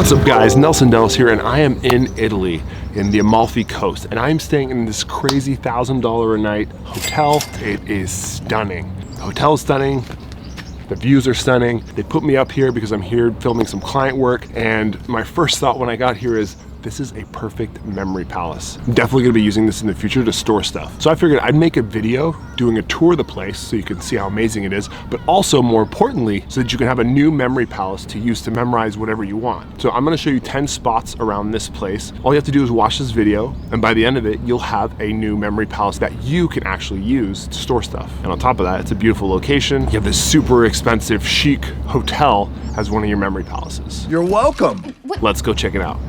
What's up guys, Nelson Dellis here, and I am in Italy, in the Amalfi coast, and I'm staying in this crazy $1,000 a night hotel. It is stunning. The hotel is stunning, the views are stunning. They put me up here because I'm here filming some client work, and my first thought when I got here is, this is a perfect memory palace. I'm definitely gonna be using this in the future to store stuff. So I figured I'd make a video doing a tour of the place so you can see how amazing it is, but also more importantly, so that you can have a new memory palace to use to memorize whatever you want. So I'm gonna show you 10 spots around this place. All you have to do is watch this video, and by the end of it, you'll have a new memory palace that you can actually use to store stuff. And on top of that, it's a beautiful location. You have this super expensive, chic hotel as one of your memory palaces. You're welcome. Let's go check it out.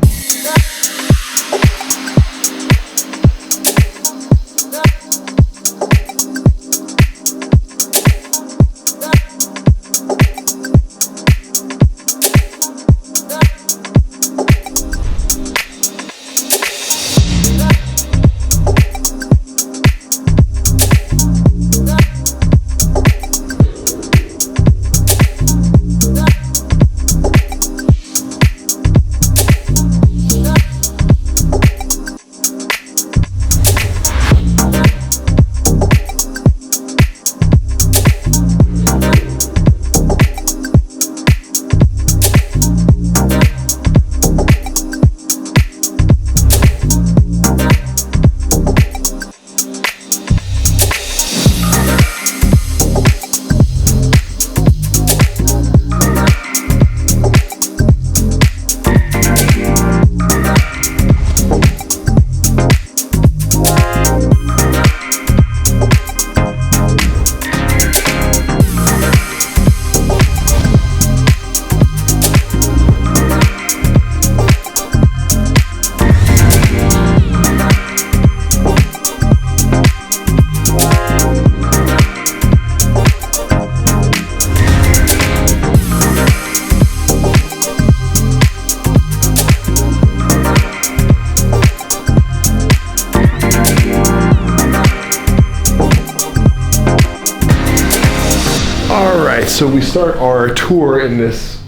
So we start our tour in this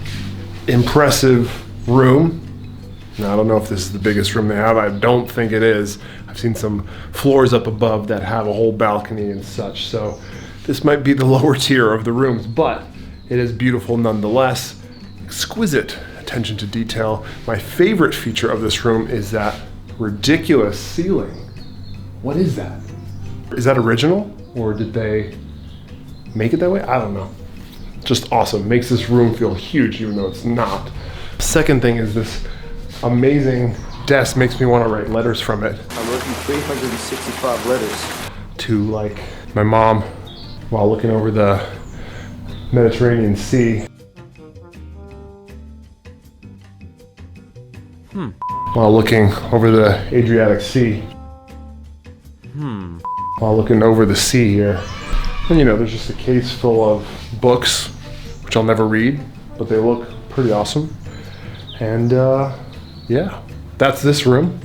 impressive room. Now, I don't know if this is the biggest room they have. I don't think it is. I've seen some floors up above that have a whole balcony and such. So this might be the lower tier of the rooms, but it is beautiful nonetheless. Exquisite attention to detail. My favorite feature of this room is that ridiculous ceiling. What is that? Is that original, or did they make it that way? I don't know. Just awesome. Makes this room feel huge even though it's not. Second thing is this amazing desk makes me want to write letters from it. I'm writing 365 letters. To like my mom while looking over the Mediterranean Sea. While looking over the Adriatic Sea. While looking over the sea here. And you know, there's just a case full of books, which I'll never read, but they look pretty awesome. And yeah, that's this room.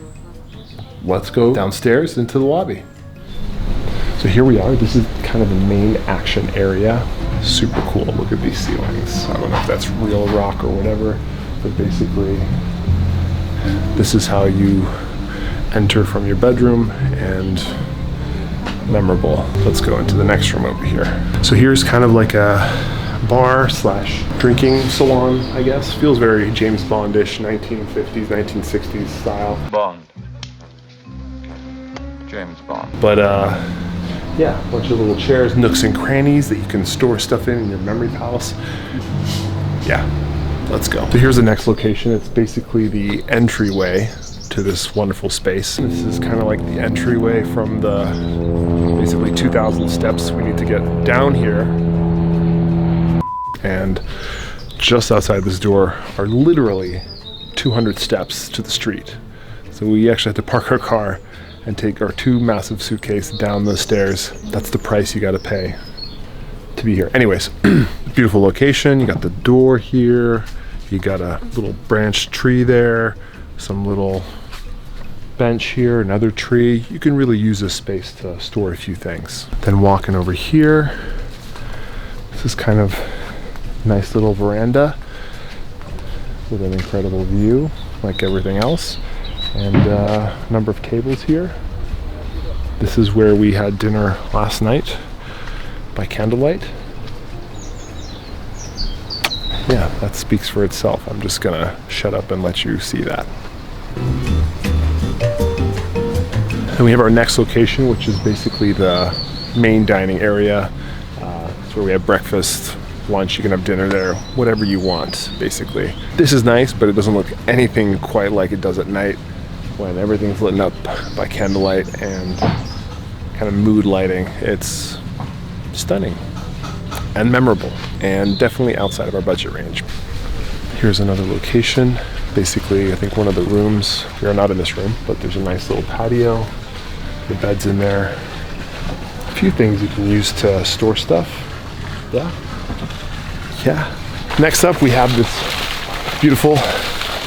Let's go downstairs into the lobby. So here we are. This is kind of the main action area. Super cool. Look at these ceilings. I don't know if that's real rock or whatever, but basically, this is how you enter from your bedroom, and memorable. Let's go into the next room over here. So here's kind of like a bar slash drinking salon, I guess. Feels very James Bond-ish, 1950s, 1960s style. Bond. James Bond. But yeah, a bunch of little chairs, nooks and crannies that you can store stuff in your memory palace. Yeah, let's go. So here's the next location. It's basically the entryway to this wonderful space. This is kind of like the entryway from the basically 2,000 steps we need to get down here. And just outside this door are literally 200 steps to the street. So we actually have to park our car and take our 2 massive suitcases down those stairs. That's the price you gotta pay to be here. Anyways, beautiful location. You got the door here. You got a little branch tree there. Some little bench here, another tree. You can really use this space to store a few things. Then walking over here, this is kind of nice little veranda. with an incredible view, like everything else, and a number of tables here. This is where we had dinner last night by candlelight. Yeah, that speaks for itself. I'm just gonna shut up and let you see that. And we have our next location, which is basically the main dining area. It's where we have breakfast, lunch, you can have dinner there, whatever you want, basically. This is nice, but it doesn't look anything quite like it does at night when everything's lit up by candlelight and kind of mood lighting. It's stunning and memorable, and definitely outside of our budget range. Here's another location. Basically, I think one of the rooms, we are not in this room, but there's a nice little patio. The bed's in there. A few things you can use to store stuff. Yeah. Next up, we have this beautiful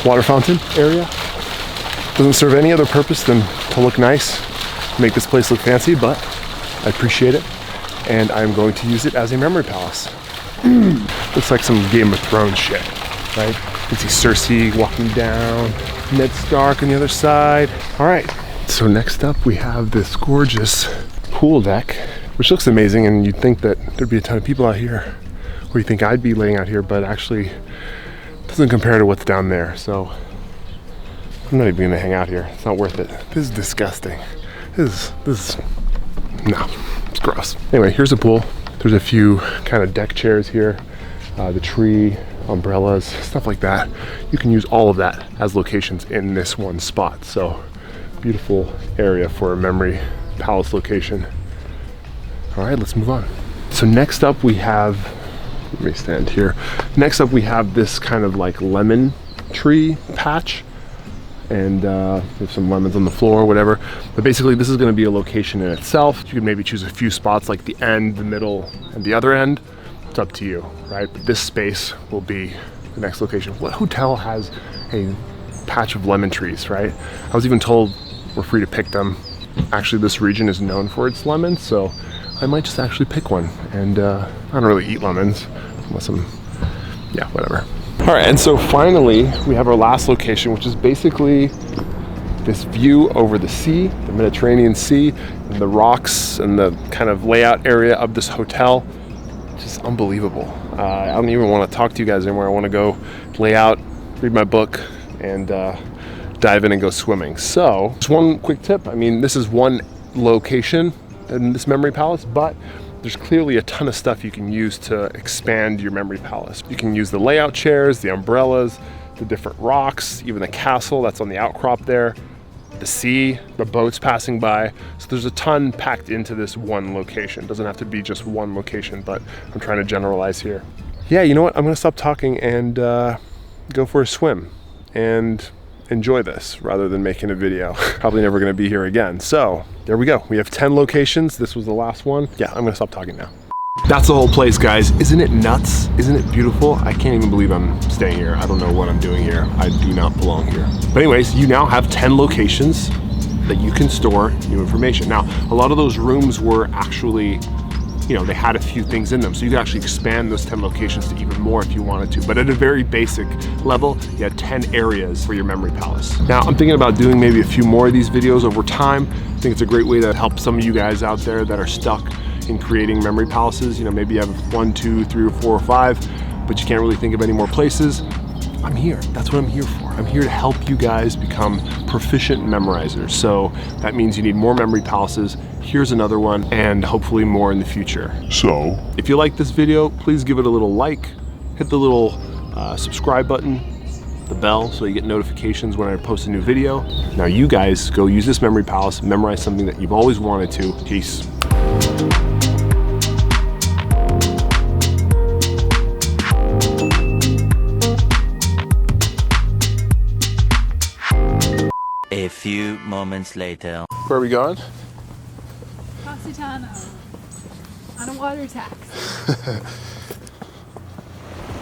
water fountain area. Doesn't serve any other purpose than to look nice, make this place look fancy, but I appreciate it. And I'm going to use it as a memory palace. Looks like some Game of Thrones shit, right? You can see Cersei walking down, Ned Stark on the other side. All right, so next up we have this gorgeous pool deck, which looks amazing, and you'd think that there'd be a ton of people out here, or you think I'd be laying out here, but actually it doesn't compare to what's down there. So I'm not even gonna hang out here. It's not worth it. This is disgusting. This is, no, it's gross. Anyway, here's a pool. There's a few kind of deck chairs here, the tree, umbrellas, stuff like that. You can use all of that as locations in this one spot. So beautiful area for a memory palace location. All right, let's move on. So next up we have, let me stand here. Next up we have this kind of like lemon tree patch, and there's some lemons on the floor, whatever. But basically this is gonna be a location in itself. You can maybe choose a few spots like the end, the middle, and the other end. It's up to you, right? But this space will be the next location. What hotel has a patch of lemon trees, right? I was even told we're free to pick them. Actually, this region is known for its lemons, so I might just actually pick one. And I don't really eat lemons unless I'm, yeah, whatever. All right, and so finally, we have our last location, which is basically this view over the sea, the Mediterranean Sea, and the rocks and the kind of layout area of this hotel. Just unbelievable. I don't even want to talk to you guys anymore. I want to go lay out, read my book, and dive in and go swimming. So just one quick tip. I mean, this is one location in this memory palace, but there's clearly a ton of stuff you can use to expand your memory palace. You can use the layout chairs, the umbrellas, the different rocks, even the castle that's on the outcrop there, the sea, the boats passing by. So there's a ton packed into this one location. It doesn't have to be just one location, but I'm trying to generalize here. Yeah, you know what? I'm gonna stop talking and go for a swim and enjoy this rather than making a video. Probably never gonna be here again. So there we go. We have 10 locations. This was the last one. Yeah, I'm gonna stop talking now. That's the whole place, guys. Isn't it nuts? Isn't it beautiful? I can't even believe I'm staying here. I don't know what I'm doing here. I do not belong here. But anyways, you now have 10 locations that you can store new information. Now, a lot of those rooms were actually, you know, they had a few things in them. So you could actually expand those 10 locations to even more if you wanted to. But at a very basic level, you had 10 areas for your memory palace. Now, I'm thinking about doing maybe a few more of these videos over time. I think it's a great way to help some of you guys out there that are stuck in creating memory palaces. You know, maybe you have 1, 2, 3, or 4, or 5, but you can't really think of any more places. I'm here. That's what I'm here for. I'm here to help you guys become proficient memorizers. So that means you need more memory palaces. Here's another one, and hopefully more in the future. So if you like this video, please give it a little like, hit the little subscribe button, the bell, so you get notifications when I post a new video. Now you guys go use this memory palace, memorize something that you've always wanted to. Peace. A few moments later. Where are we going? Positano. On a water tax.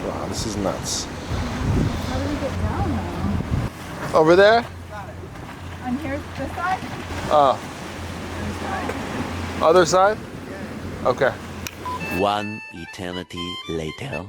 Wow, this is nuts. How do we get down though? Over there? On here, this side? Other side? Okay. One eternity later.